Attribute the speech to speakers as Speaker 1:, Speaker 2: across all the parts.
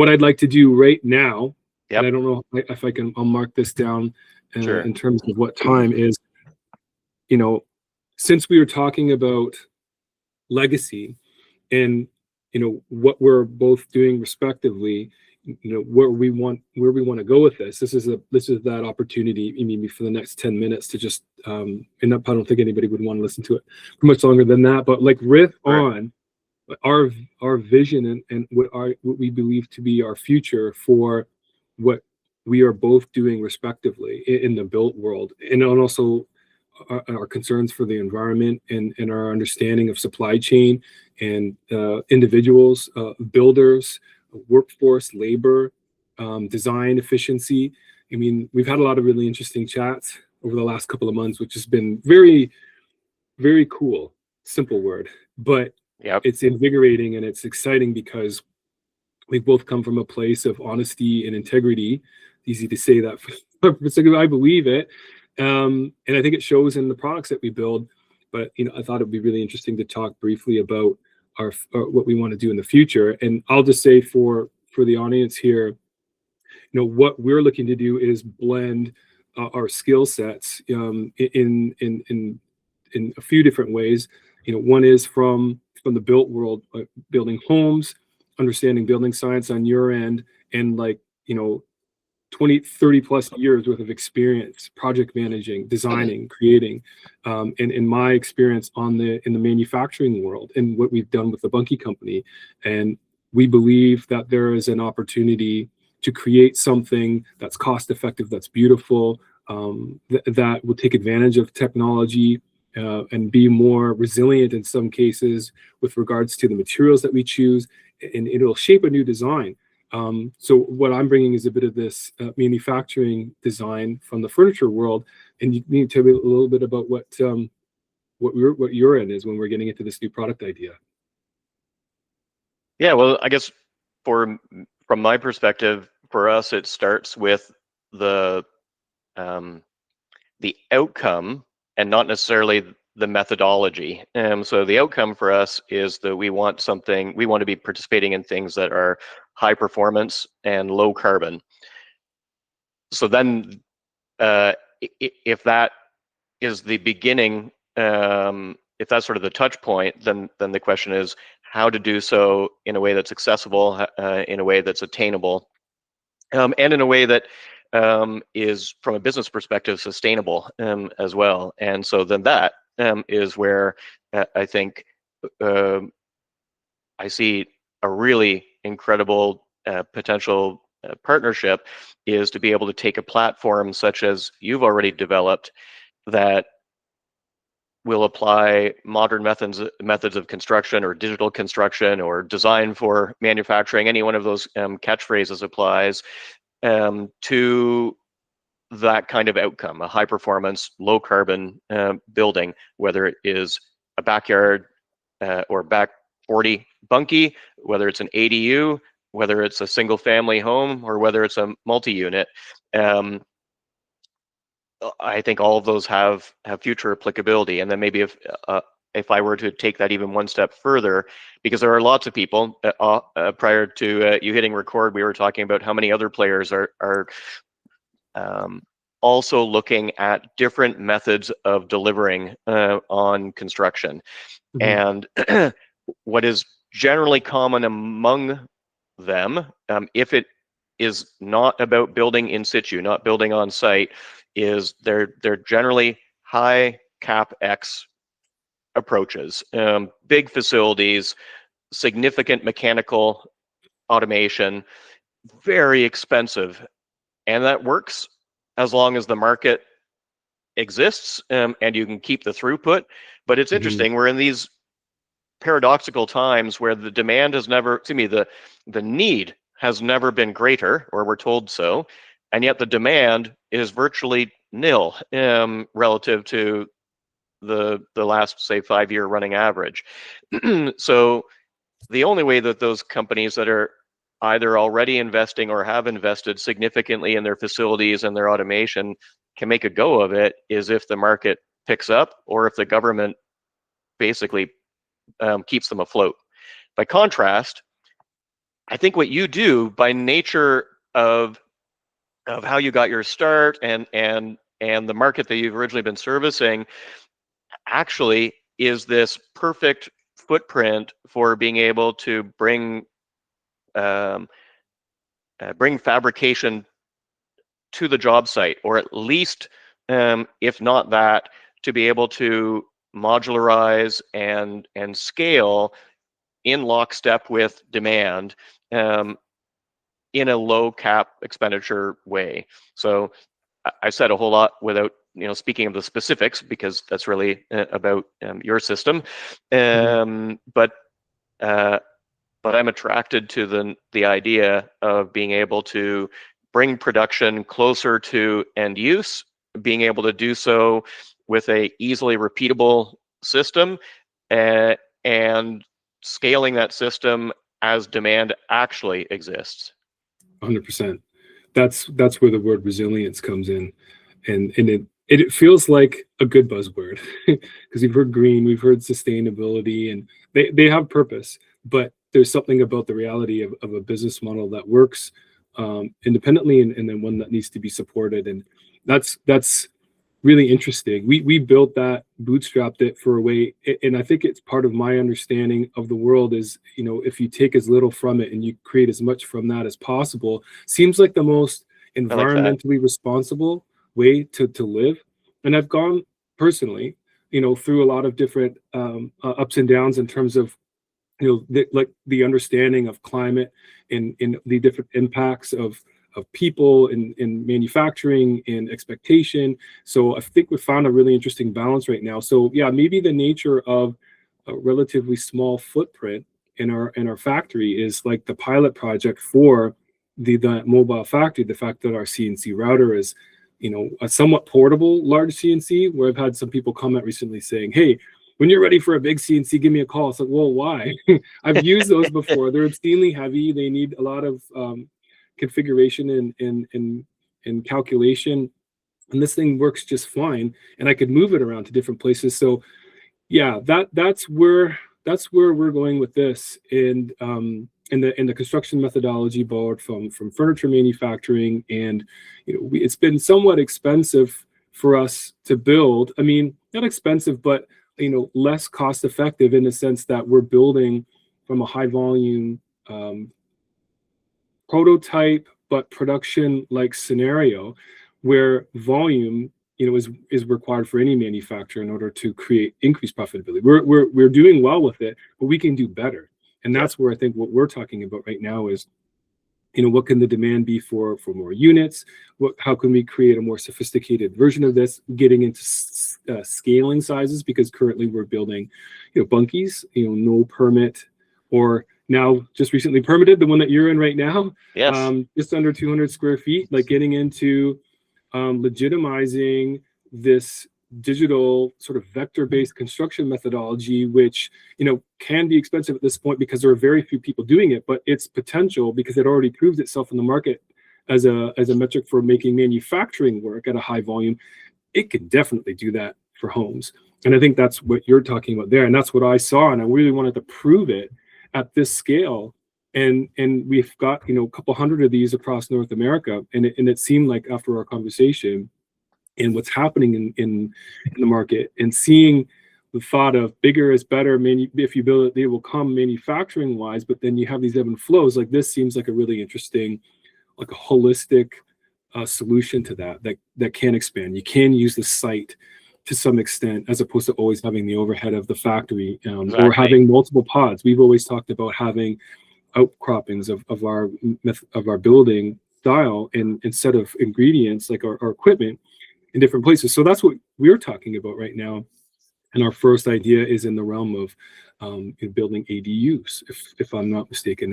Speaker 1: what I'd like to do right now, and
Speaker 2: Yep.
Speaker 1: I don't know if I can, I'll mark this down
Speaker 2: Sure.
Speaker 1: in terms of what time is, you know, since we were talking about legacy and, you know, what we're both doing respectively, you know, where we want to go with this. This is that opportunity, maybe for the next 10 minutes to just, and I don't think anybody would want to listen to it for much longer than that, but like riff on our vision and what we believe to be our future for what we are both doing respectively in the built world, and also our concerns for the environment and our understanding of supply chain and individuals, builders, workforce, labor, design efficiency. I mean, we've had a lot of really interesting chats over the last couple of months, which has been very, very cool. Simple word, but
Speaker 2: Yep.
Speaker 1: it's invigorating and it's exciting because we both come from a place of honesty and integrity. Easy to say that, but I believe it, and I think it shows in the products that we build. But you know, I thought it'd be really interesting to talk briefly about our what we want to do in the future. And I'll just say for the audience here, you know, what we're looking to do is blend our skill sets in a few different ways. You know, one is from the built world, building homes, understanding building science on your end, and like, you know, 20, 30 plus years worth of experience project managing, designing, creating, and in my experience in the manufacturing world and what we've done with the Bunkie company. And we believe that there is an opportunity to create something that's cost effective, that's beautiful, that will take advantage of technology, and be more resilient in some cases with regards to the materials that we choose, and it'll shape a new design. So what I'm bringing is a bit of this manufacturing design from the furniture world, and you need to tell me a little bit about what your end is when we're getting into this new product idea.
Speaker 2: Yeah, well, I guess from my perspective, for us, it starts with the outcome and not necessarily the methodology. So the outcome for us is that we want to be participating in things that are high performance and low carbon. So then if that is the beginning, if that's sort of the touch point, then the question is how to do so in a way that's accessible, in a way that's attainable, and in a way that is, from a business perspective, sustainable as well. And so then that is where I think I see a really incredible potential partnership, is to be able to take a platform such as you've already developed that will apply modern methods of construction, or digital construction, or design for manufacturing. Any one of those catchphrases applies to that kind of outcome, a high performance, low carbon building, whether it is a backyard or back 40 bunkie, whether it's an ADU, whether it's a single family home, or whether it's a multi-unit. I think all of those have future applicability. And then maybe if I were to take that even one step further, because there are lots of people, prior to you hitting record, we were talking about how many other players are also looking at different methods of delivering on construction. Mm-hmm. And what is generally common among them, if it is not about building in situ, not building on site, is they're generally high CapEx approaches, big facilities, significant mechanical automation, very expensive. And that works as long as the market exists, and you can keep the throughput. But it's interesting, we're in these paradoxical times where the demand has never, the need has never been greater, or we're told so, and yet the demand is virtually nil relative to the last, say, 5-year running average. So the only way that those companies that are either already investing or have invested significantly in their facilities and their automation can make a go of it is if the market picks up, or if the government basically keeps them afloat. By contrast, I think what you do by nature of how you got your start and the market that you've originally been servicing actually is this perfect footprint for being able to bring fabrication to the job site, or at least, if not that, to be able to modularize and scale in lockstep with demand in a low cap expenditure way. So I said a whole lot without speaking of the specifics, because that's really about your system. But I'm attracted to the idea of being able to bring production closer to end use, being able to do so with a easily repeatable system, and scaling that system as demand actually exists.
Speaker 1: 100%. That's where the word resilience comes in, and it feels like a good buzzword because we've heard green, we've heard sustainability, and they have purpose, but there's something about the reality of a business model that works independently, and then one that needs to be supported, and that's really interesting. We built that, bootstrapped it for a way, and I think it's part of my understanding of the world is, if you take as little from it and you create as much from that as possible, seems like the most environmentally responsible way to live. And I've gone personally, through a lot of different ups and downs in terms of, the understanding of climate and the different impacts of people in manufacturing and expectation. So I think we found a really interesting balance right now. So yeah, maybe the nature of a relatively small footprint in our factory is like the pilot project for the mobile factory. The fact that our CNC router is, a somewhat portable large CNC, where I've had some people comment recently saying, hey, when you're ready for a big CNC, give me a call. It's like, well, why? I've used those before. They're obscenely heavy. They need a lot of configuration and calculation, and this thing works just fine, and I could move it around to different places. So yeah, that's where we're going with this, and in the construction methodology borrowed from furniture manufacturing. And it's been somewhat expensive for us to build. I mean, not expensive, but less cost effective, in the sense that we're building from a high volume prototype but production like scenario, where volume is required for any manufacturer in order to create increased profitability. We're doing well with it, but we can do better. And that's where I think what we're talking about right now is, what can the demand be for more units? How can we create a more sophisticated version of this, getting into scaling sizes, because currently we're building bunkies, no permit, or now just recently permitted, the one that you're in right now.
Speaker 2: Yes.
Speaker 1: Just under 200 square feet, like getting into legitimizing this digital sort of vector-based construction methodology, which can be expensive at this point because there are very few people doing it, but its potential, because it already proves itself in the market as a metric for making manufacturing work at a high volume, it can definitely do that for homes. And I think that's what you're talking about there, and that's what I saw, and I really wanted to prove it at this scale. And we've got a couple hundred of these across North America, and it seemed like after our conversation and what's happening in the market, and seeing the thought of bigger is better, if you build it, they will come manufacturing wise, but then you have these ebb and flows. Like, this seems like a really interesting, like a holistic solution to that can expand. You can use the site to some extent, as opposed to always having the overhead of the factory,
Speaker 2: Exactly.
Speaker 1: or having multiple pods. We've always talked about having outcroppings of our building style, and instead of ingredients like our equipment in different places. So that's what we're talking about right now. And our first idea is in the realm of building ADUs, if I'm not mistaken.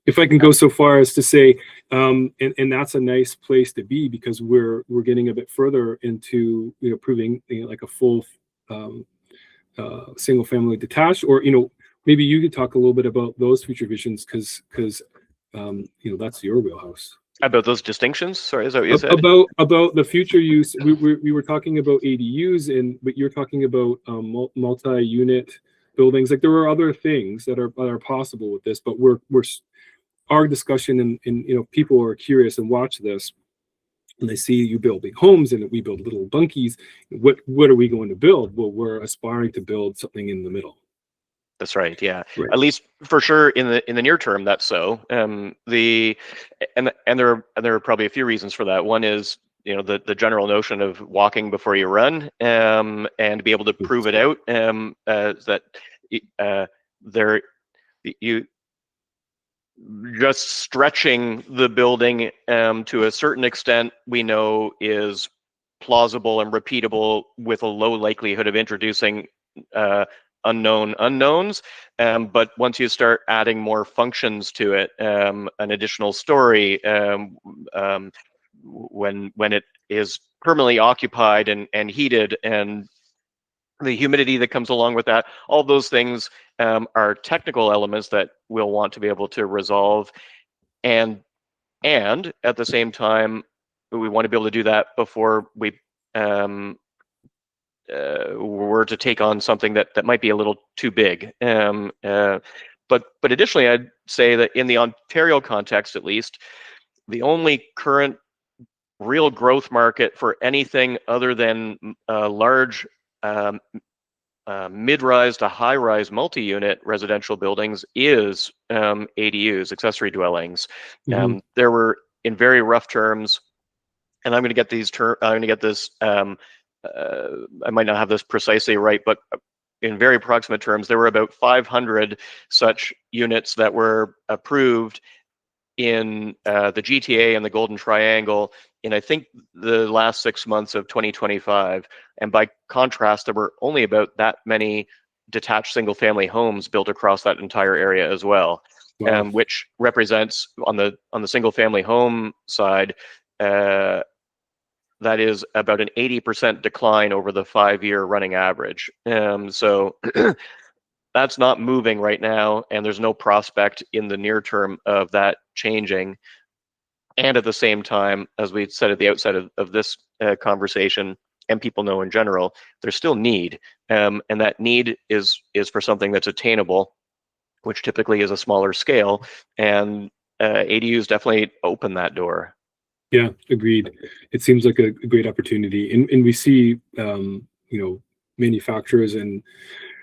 Speaker 1: If I can go so far as to say, and that's a nice place to be, because we're getting a bit further into proving like a full single family detached, or maybe you could talk a little bit about those future visions, because that's your wheelhouse.
Speaker 2: About those distinctions? Sorry, is that what you said?
Speaker 1: About the future use. We were talking about ADUs, but you're talking about multi-unit buildings. Like, there are other things that are possible with this, but we're our discussion, and you know, people are curious and watch this, and they see you build big homes and we build little bunkies. What are we going to build? Well, we're aspiring to build something in the middle.
Speaker 2: That's right. Yeah,
Speaker 1: Right.
Speaker 2: at least for sure in the near term, that's so. And there are probably a few reasons for that. One is, you know, the general notion of walking before you run, and be able to prove it out. That there you just stretching the building to a certain extent, we know is plausible and repeatable with a low likelihood of introducing unknown unknowns. But once you start adding more functions to it, an additional story, when it is permanently occupied and heated, and the humidity that comes along with that, all those things are technical elements that we'll want to be able to resolve. And at the same time, we want to be able to do that before we were to take on something that might be a little too big. But additionally, I'd say that in the Ontario context, at least, the only current real growth market for anything other than large mid-rise to high-rise multi-unit residential buildings is ADUs, accessory dwellings. There were, in very rough terms, and I'm going to get these I'm going to get this. I might not have this precisely right, but in very approximate terms, there were about 500 such units that were approved in the GTA and the Golden Triangle in, I think, the last 6 months of 2025. And by contrast, there were only about that many detached single-family homes built across that entire area as well. Wow. Which represents, on the single-family home side, that is about an 80% decline over the 5-year running average. So that's not moving right now, and there's no prospect in the near term of that changing. And at the same time, as we said at the outset of this conversation, and people know in general, there's still need, and that need is for something that's attainable, which typically is a smaller scale, and ADUs definitely open that door.
Speaker 1: Yeah, agreed. It seems like a great opportunity, and we see you know, manufacturers and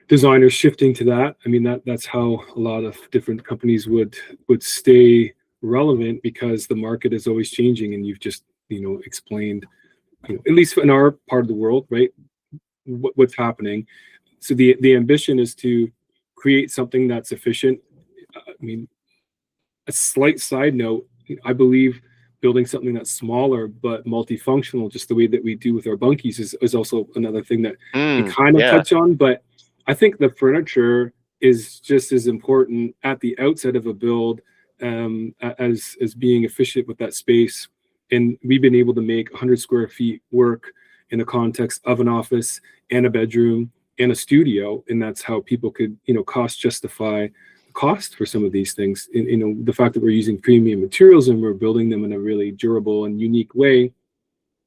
Speaker 1: designers shifting to that. I mean, that's how a lot of different companies would stay relevant, because the market is always changing, and you've just, you know, explained, you know, at least in our part of the world, right, what's happening. So the ambition is to create something that's efficient. I mean, a slight side note, I believe building something that's smaller but multifunctional, just the way that we do with our bunkies, is also another thing that we kind of touch on. But I think the furniture is just as important at the outset of a build as being efficient with that space. And we've been able to make 100 square feet work in the context of an office and a bedroom and a studio, and that's how people could, you know, cost justify cost for some of these things. And, you know, the fact that we're using premium materials and we're building them in a really durable and unique way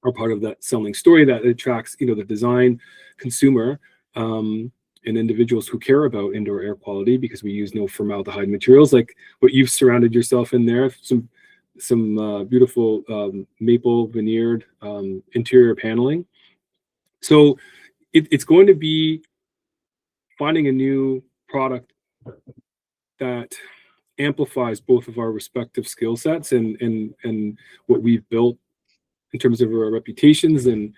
Speaker 1: are part of that selling story that attracts, you know, the design consumer, and individuals who care about indoor air quality, because we use no formaldehyde materials like what you've surrounded yourself in there. Some beautiful maple veneered interior paneling. So it's going to be finding a new product that amplifies both of our respective skill sets and what we've built in terms of our reputations and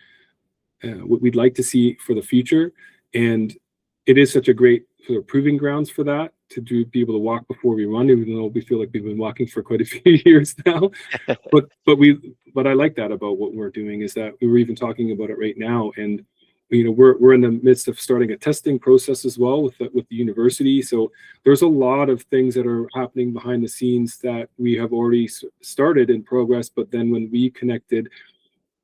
Speaker 1: what we'd like to see for the future. And it is such a great sort of proving grounds for that, to be able to walk before we run, even though we feel like we've been walking for quite a few years now. But I like that about what we're doing, is that we were even talking about it right now, and you know, we're in the midst of starting a testing process as well with the university. So there's a lot of things that are happening behind the scenes that we have already started in progress. But then when we connected,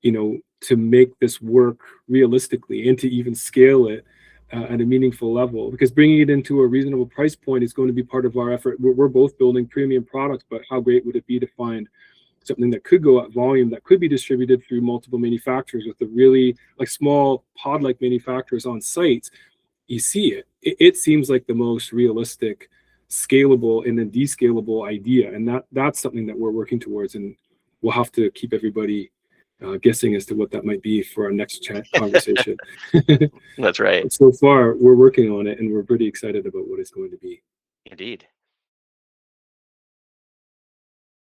Speaker 1: you know, to make this work realistically and to even scale it at a meaningful level, because bringing it into a reasonable price point is going to be part of our effort. We're both building premium products, but how great would it be to find something that could go at volume, that could be distributed through multiple manufacturers with the really like small pod-like manufacturers on sites? You see it seems like the most realistic scalable and then descalable idea, and that's something that we're working towards, and we'll have to keep everybody guessing as to what that might be for our next chat conversation.
Speaker 2: That's right.
Speaker 1: But so far, we're working on it, and we're pretty excited about what it's going to be.
Speaker 2: Indeed.